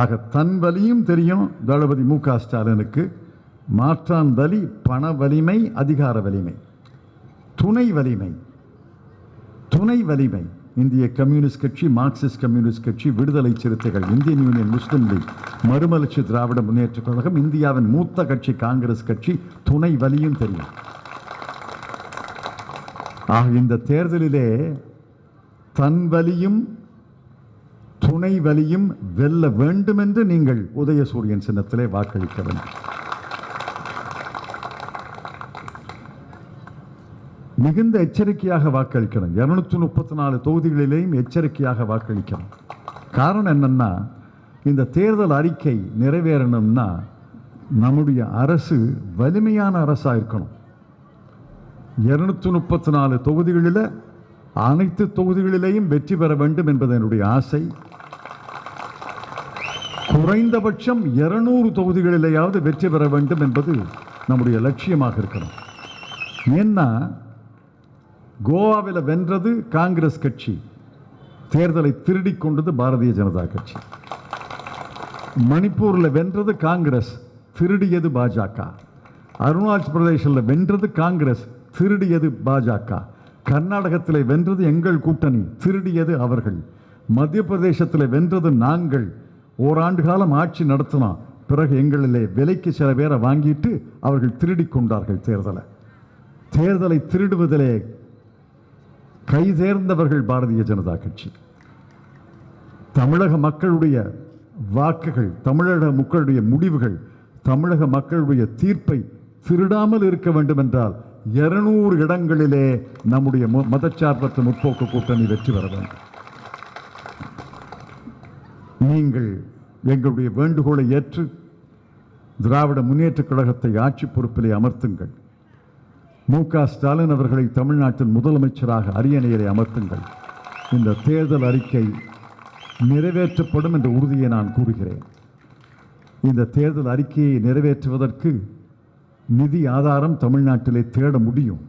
ஆக தன் வலியும் தெரியும் தளபதி மு.க. ஸ்டாலினுக்கு. மாற்றான் வலி பண வலிமை, அதிகார வலிமை, துணை வலிமை. துணை வலிமை இந்திய கம்யூனிஸ்ட் கட்சி, மார்க்சிஸ்ட் கம்யூனிஸ்ட் கட்சி, விடுதலை சிறுத்தைகள், இந்தியன் யூனியன் முஸ்லிம் லீக், மறுமலர்ச்சி திராவிட முன்னேற்ற கழகம், இந்தியாவின் மூத்த கட்சி காங்கிரஸ் கட்சி, துணை வலியும் தெரியும். ஆக இந்த தேர்தலிலே தன் வலியும் துணை வலியும் வெல்ல வேண்டும் என்று நீங்கள் உதயசூரியன் சின்னத்திலே வாக்களிக்க வேண்டும். மிகுந்த எச்சரிக்கையாக வாக்களிக்கணும். 234 தொகுதிகளிலேயும் எச்சரிக்கையாக வாக்களிக்கணும். காரணம் என்னன்னா, இந்த தேர்தல் அறிக்கை நிறைவேறணும்னா நம்முடைய அரசு வலிமையான அரசாக இருக்கணும். 234 தொகுதிகளில் அனைத்து தொகுதிகளிலேயும் வெற்றி பெற வேண்டும் என்பது என்னுடைய ஆசை. குறைந்தபட்சம் 200 தொகுதிகளிலேயாவது வெற்றி பெற வேண்டும் என்பது நம்முடைய லட்சியமாக இருக்கணும். ஏன்னா கோவாவில் வென்றது காங்கிரஸ் கட்சி, தேர்தலை திருடி கொண்டது பாரதிய ஜனதா கட்சி. மணிப்பூரில் வென்றது காங்கிரஸ், திருடியது பாஜக. அருணாச்சல பிரதேசத்தில் வென்றது காங்கிரஸ், திருடியது பாஜக. கர்நாடகத்தில் வென்றது எங்கள் கூட்டணி, திருடியது அவர்கள். மத்திய பிரதேசத்தில் வென்றது நாங்கள். ஓராண்டு காலம் ஆட்சி நடத்தினோம், பிறகு எங்களிலே விலைக்கு சில பேரை வாங்கிட்டு அவர்கள் திருடி கொண்டார்கள் தேர்தலை. தேர்தலை திருடுவதிலே கைதேர்ந்தவர்கள் பாரதிய ஜனதா கட்சி. தமிழக மக்களுடைய வாக்குகள், தமிழக மக்களுடைய முடிவுகள், தமிழக மக்களுடைய தீர்ப்பை திருடாமல் இருக்க வேண்டும் என்றால் 200 இடங்களிலே நம்முடைய மதச்சார்பற்ற முற்போக்கு கூட்டணி வெற்றி பெற வேண்டும். நீங்கள் எங்களுடைய வேண்டுகோளை ஏற்று திராவிட முன்னேற்ற கழகத்தை ஆட்சி பொறுப்பிலே அமர்த்துங்கள். மு.க. ஸ்டாலின் அவர்களை தமிழ்நாட்டின் முதலமைச்சராக அரியணையிலே அமர்த்துங்கள். இந்த தேர்தல் அறிக்கை நிறைவேற்றப்படும் என்ற உறுதியை நான் கூறுகிறேன். இந்த தேர்தல் அறிக்கையை நிறைவேற்றுவதற்கு நிதி ஆதாரம் தமிழ்நாட்டிலே தேட முடியும்.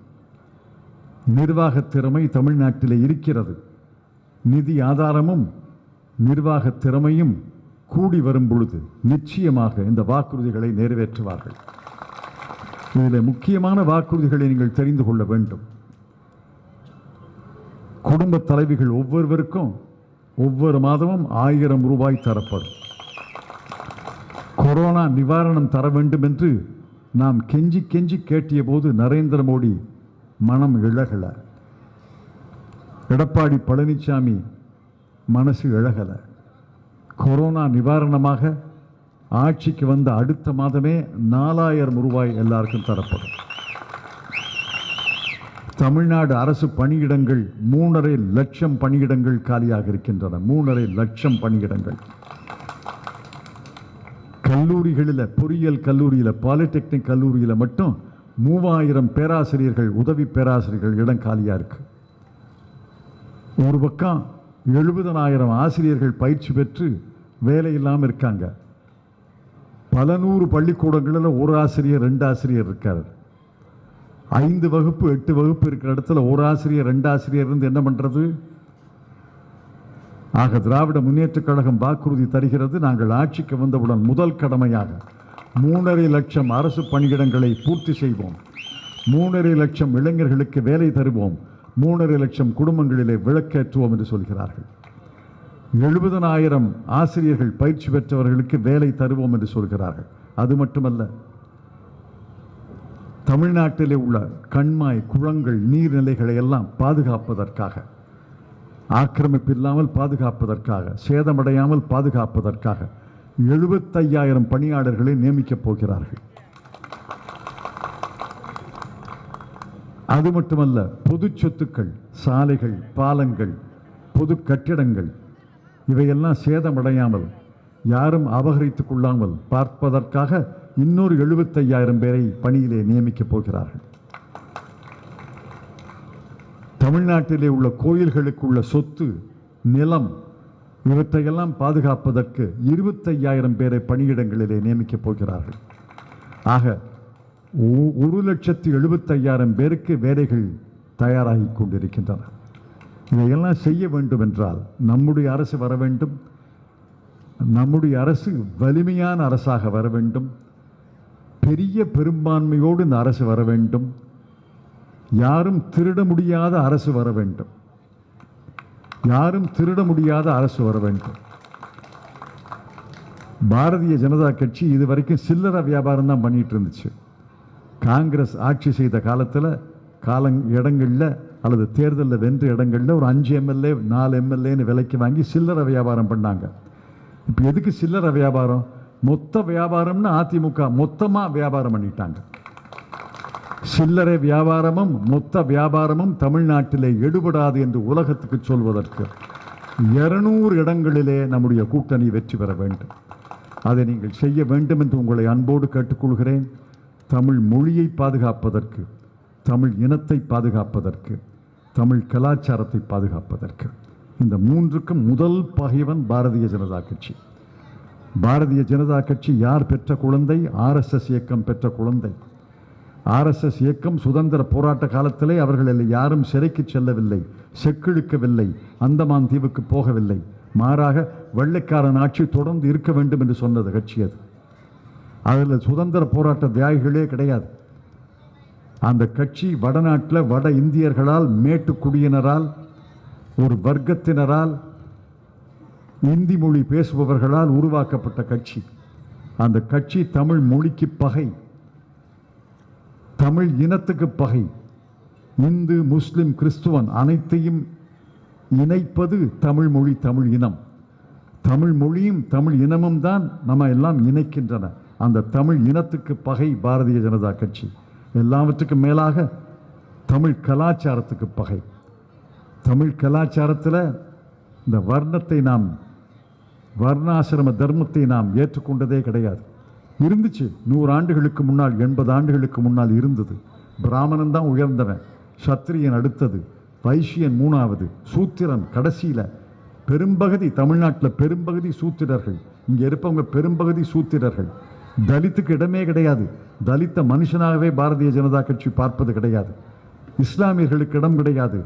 நிர்வாக திறமை தமிழ்நாட்டிலே இருக்கிறது. நிதி ஆதாரமும் நிர்வாக திறமையும் கூடி வரும் பொழுது நிச்சயமாக இந்த வாக்குறுதிகளை நிறைவேற்றுவார்கள். இதில் முக்கியமான வாக்குறுதிகளை நீங்கள் தெரிந்து கொள்ள வேண்டும். குடும்ப தலைவிகள் ஒவ்வொருவருக்கும் ஒவ்வொரு மாதமும் 1000 ரூபாய் தரப்படும். கொரோனா நிவாரணம் தர வேண்டும் என்று நாம் கெஞ்சி கெஞ்சி கேட்டிய போது நரேந்திர மோடி மனம் இழகல, எடப்பாடி பழனிசாமி மனசு இழகல. கொரோனா நிவாரணமாக ஆட்சிக்கு வந்த அடுத்த மாதமே 4000 ரூபாய் எல்லாருக்கும் தரப்படும். தமிழ்நாடு அரசு பணியிடங்கள் 3.5 லட்சம் பணியிடங்கள் காலியாக இருக்கின்றன. 3.5 லட்சம் பணியிடங்கள். கல்லூரிகளில், பொறியியல் கல்லூரியில், பாலிடெக்னிக் கல்லூரியில் மட்டும் 3000 பேராசிரியர்கள், உதவி பேராசிரியர்கள் இடம் காலியாக இருக்கு. ஒரு பக்கம் 70,000 ஆசிரியர்கள் பயிற்சி பெற்று வேலை இல்லாமல் இருக்காங்க. பல நூறு பள்ளிக்கூடங்களில் ஒரு ஆசிரியர் 2 ஆசிரியர் இருக்கார். 5 வகுப்பு 8 வகுப்பு இருக்கிற இடத்துல ஒரு ஆசிரியர் 2 ஆசிரியர் இருந்து என்ன பண்ணுறது? ஆக திராவிட முன்னேற்ற கழகம் வாக்குறுதி தருகிறது. நாங்கள் ஆட்சிக்கு வந்தவுடன் முதல் கடமையாக 3.5 லட்சம் அரசு பணியிடங்களை பூர்த்தி செய்வோம். 3.5 லட்சம் இளைஞர்களுக்கு வேலை தருவோம். 3.5 லட்சம் குடும்பங்களிலே விளக்கேற்றுவோம் என்று சொல்கிறார்கள். 70,000 ஆசிரியர்கள் பயிற்சி பெற்றவர்களுக்கு வேலை தருவோம் என்று சொல்கிறார்கள். அது மட்டுமல்ல, தமிழ்நாட்டிலே உள்ள கண்மாய், குளங்கள், நீர்நிலைகளை எல்லாம் பாதுகாப்பதற்காக, ஆக்கிரமிப்பு இல்லாமல் பாதுகாப்பதற்காக, சேதமடையாமல் பாதுகாப்பதற்காக 75,000 பணியாளர்களை நியமிக்கப் போகிறார்கள். அது மட்டுமல்ல, பொது சொத்துக்கள், சாலைகள், பாலங்கள், பொது கட்டிடங்கள் இவையெல்லாம் சேதமடையாமல், யாரும் அபகரித்துக் கொள்ளாமல் பார்ப்பதற்காக இன்னொரு 75,000 பேரை பணியிலே நியமிக்கப் போகிறார்கள். தமிழ்நாட்டிலே உள்ள கோயில்களுக்கு உள்ள சொத்து, நிலம் இவற்றையெல்லாம் பாதுகாப்பதற்கு 25,000 பேரை பணியிடங்களிலே நியமிக்கப் போகிறார்கள். ஆக 1,75,000 பேருக்கு வேலைகள் தயாராகி கொண்டிருக்கின்றன. இதையெல்லாம் செய்ய வேண்டும் என்றால் நம்முடைய அரசு வர வேண்டும். நம்முடைய அரசு வலிமையான அரசாக வர வேண்டும். பெரிய பெரும்பான்மையோடு இந்த அரசு வர வேண்டும். யாரும் திருட முடியாத அரசு வர வேண்டும். யாரும் திருட முடியாத அரசு வர வேண்டும். பாரதிய ஜனதா கட்சி இதுவரைக்கும் சில்லறை வியாபாரம் தான் பண்ணிட்டு இருந்துச்சு. காங்கிரஸ் ஆட்சி செய்த காலத்தில் இடங்களில் அல்லது தேர்தலில் வென்ற இடங்களில் ஒரு 5 எம்எல்ஏ 4 எம்எல்ஏன்னு விலைக்கு வாங்கி சில்லறை வியாபாரம் பண்ணாங்க. இப்போ எதுக்கு சில்லறை வியாபாரம்? மொத்த வியாபாரம்னு அதிமுக மொத்தமாக வியாபாரம் பண்ணிட்டாங்க. சில்லறை வியாபாரமும் மொத்த வியாபாரமும் தமிழ்நாட்டிலே எடுபடாது என்று உலகத்துக்கு சொல்வதற்கு 200 இடங்களிலே நம்முடைய கூட்டணி வெற்றி பெற வேண்டும். அதை நீங்கள் செய்ய வேண்டும் என்று உங்களை அன்போடு கேட்டுக்கொள்கிறேன். தமிழ் மொழியை பாதுகாப்பதற்கு, தமிழ் இனத்தை பாதுகாப்பதற்கு, தமிழ் கலாச்சாரத்தை பாதுகாப்பதற்கு இந்த 3க்கும் முதல் பகைவன் பாரதிய ஜனதா கட்சி. பாரதிய ஜனதா கட்சி யார் பெற்ற குழந்தை? ஆர்எஸ்எஸ் இயக்கம் பெற்ற குழந்தை. ஆர்எஸ்எஸ் இயக்கம் சுதந்திர போராட்ட காலத்திலே அவர்கள் யாரும் சிறைக்கு செல்லவில்லை, செக்கிழுக்கவில்லை, அந்தமான் தீவுக்கு போகவில்லை. மாறாக வெள்ளைக்காரன் ஆட்சி தொடர்ந்து இருக்க வேண்டும் என்று சொன்னது கட்சி அது. அதில் சுதந்திர போராட்ட தியாகிகளே கிடையாது. அந்த கட்சி வடநாட்டில் வட இந்தியர்களால், மேட்டுக்குடியினரால், ஒரு வர்க்கத்தினரால், இந்தி மொழி பேசுபவர்களால் உருவாக்கப்பட்ட கட்சி. அந்த கட்சி தமிழ் மொழிக்கு பகை, தமிழ் இனத்துக்கு பகை. இந்து, முஸ்லிம், கிறிஸ்துவன் அனைத்தையும் இணைப்பது தமிழ் மொழி, தமிழ் இனம். தமிழ் மொழியும் தமிழ் இனமும் தான் நம்ம எல்லாம் இணைக்கின்றன. அந்த தமிழ் இனத்துக்கு பகை பாரதிய ஜனதா கட்சி. எல்லாவற்றுக்கும் மேலாக தமிழ் கலாச்சாரத்துக்கு பகை. தமிழ் கலாச்சாரத்தில் இந்த வர்ணத்தை நாம், வர்ணாசிரம தர்மத்தை நாம் ஏற்றுக்கொண்டதே கிடையாது. இருந்துச்சு 100 ஆண்டுகளுக்கு முன்னால், 80 ஆண்டுகளுக்கு முன்னால் இருந்தது. பிராமணன் தான் உயர்ந்தவன், சத்திரியன் அடுத்தது, வைசியன் 3வது, சூத்திரன் கடைசியில். பெரும்பகுதி தமிழ்நாட்டில் பெரும்பகுதி சூத்திரர்கள். இங்கே இருப்பவங்க பெரும்பகுதி சூத்திரர்கள். தலித்துக்கு இடமே கிடையாது. தலித்த மனுஷனாகவே பாரதிய ஜனதா கட்சி பார்ப்பது கிடையாது. இஸ்லாமியர்களுக்கு இடம் கிடையாது,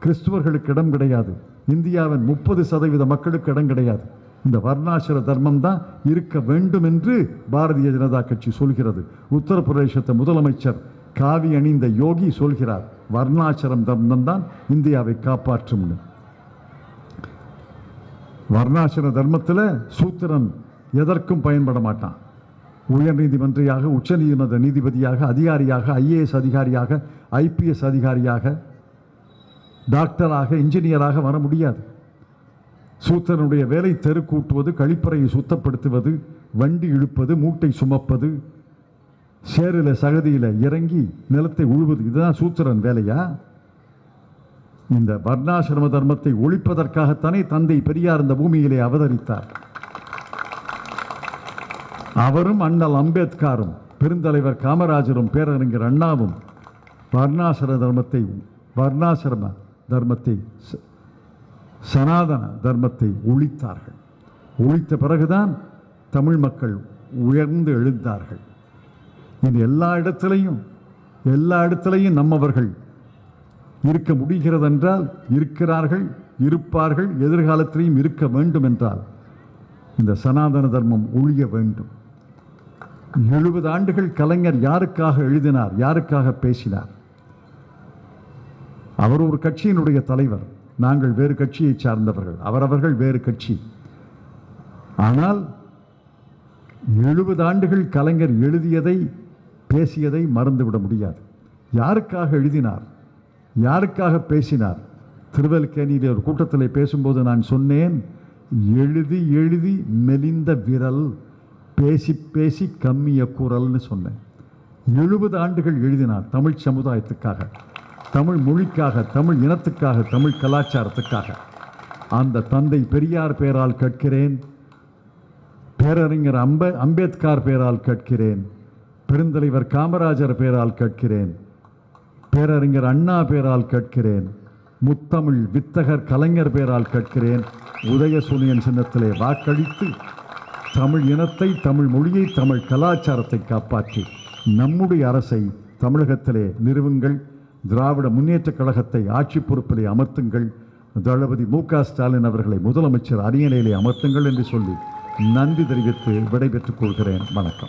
கிறிஸ்துவர்களுக்கு இடம் கிடையாது. இந்தியாவின் 30% மக்களுக்கு இடம் கிடையாது. இந்த வர்ணாசிர தர்மம் தான் இருக்க வேண்டும் என்று பாரதிய ஜனதா கட்சி சொல்கிறது. உத்தரப்பிரதேசத்தை முதலமைச்சர் காவி அணிந்த யோகி சொல்கிறார், வர்ணாசிரம் தர்மம் தான் இந்தியாவை காப்பாற்றும். வர்ணாசிர தர்மத்தில் சூத்திரன் எதற்கும் பயன்பட மாட்டான். உயர் நீதிமன்றியாக, உச்ச நீதிமன்ற நீதிபதியாக, அதிகாரியாக, ஐஏஎஸ் அதிகாரியாக, ஐபிஎஸ் அதிகாரியாக, டாக்டராக, இன்ஜினியராக வர முடியாது. சூத்திரனுடைய வேலை தெரு கூட்டுவது, கழிப்பறையை சுத்தப்படுத்துவது, வண்டி இழுப்பது, மூட்டை சுமப்பது, சேரில் சகதியில் இறங்கி நிலத்தை உழுவது. இதுதான் சூத்திரன் வேலையா? இந்த வர்ணாசிரம தர்மத்தை ஒழிப்பதற்காகத்தானே தந்தை பெரியார் இந்த பூமியிலே அவதரித்தார். அவரும் அண்ணல் அம்பேத்கரும், பெருந்தலைவர் காமராஜரும், பேரறிஞர் அண்ணாவும் வர்ணாசிரம தர்மத்தை, சனாதன தர்மத்தை ஒழித்தார்கள். ஒழித்த பிறகுதான் தமிழ் மக்கள் உயர்ந்து எழுந்தார்கள். இது எல்லா இடத்திலையும் நம்மவர்கள் இருக்க முடிகிறது என்றால், இருக்கிறார்கள், இருப்பார்கள், எதிர்காலத்திலையும் இருக்க வேண்டும் என்றால் இந்த சனாதன தர்மம் ஒழிய வேண்டும். 70 ஆண்டுகள் கலைஞர் யாருக்காக எழுதினார்? யாருக்காக பேசினார்? அவர் ஒரு கட்சியினுடைய தலைவர், நாங்கள் வேறு கட்சியை சார்ந்தவர்கள், அவரவர்கள் வேறு கட்சி. ஆனால் 70 ஆண்டுகள் கலைஞர் எழுதியதை, பேசியதை மறந்துவிட முடியாது. யாருக்காக எழுதினார்? யாருக்காக பேசினார்? திருவல்லிக்கேணியில் ஒரு கூட்டத்தில் பேசும்போது நான் சொன்னேன், எழுதி எழுதி மெலிந்த விரல், பேசி பேசி கம்மிய குரல்னு சொன்னேன். 70 ஆண்டுகள் எழுதினார் தமிழ் சமுதாயத்துக்காக. தமிழ் மொழிக்காக, தமிழ் இனத்துக்காக, தமிழ் கலாச்சாரத்துக்காக. அந்த தந்தை பெரியார் பெயரால் கேட்கிறேன், பேரறிஞர் அம்பேத்கர் பெயரால் கேட்கிறேன், பெருந்தலைவர் காமராஜர் பெயரால் கேட்கிறேன், பேரறிஞர் அண்ணா பெயரால் கேட்கிறேன், முத்தமிழ் வித்தகர் கலைஞர் பெயரால் கேட்கிறேன். உதயசூரியன் சின்னத்திலே வாக்களித்து தமிழ் இனத்தை, தமிழ் மொழியை, தமிழ் கலாச்சாரத்தை காப்பாற்றி நம்முடைய அரசை தமிழகத்திலே நிறுவுங்கள். திராவிட முன்னேற்றக் கழகத்தை ஆட்சி பொறுப்பிலே அமர்த்துங்கள். தளபதி மு.க. ஸ்டாலின் அவர்களை முதலமைச்சர் அரியணையிலே அமர்த்துங்கள் என்று சொல்லி நன்றி தெரிவித்து விடைபெற்றுக் கொள்கிறேன். வணக்கம்.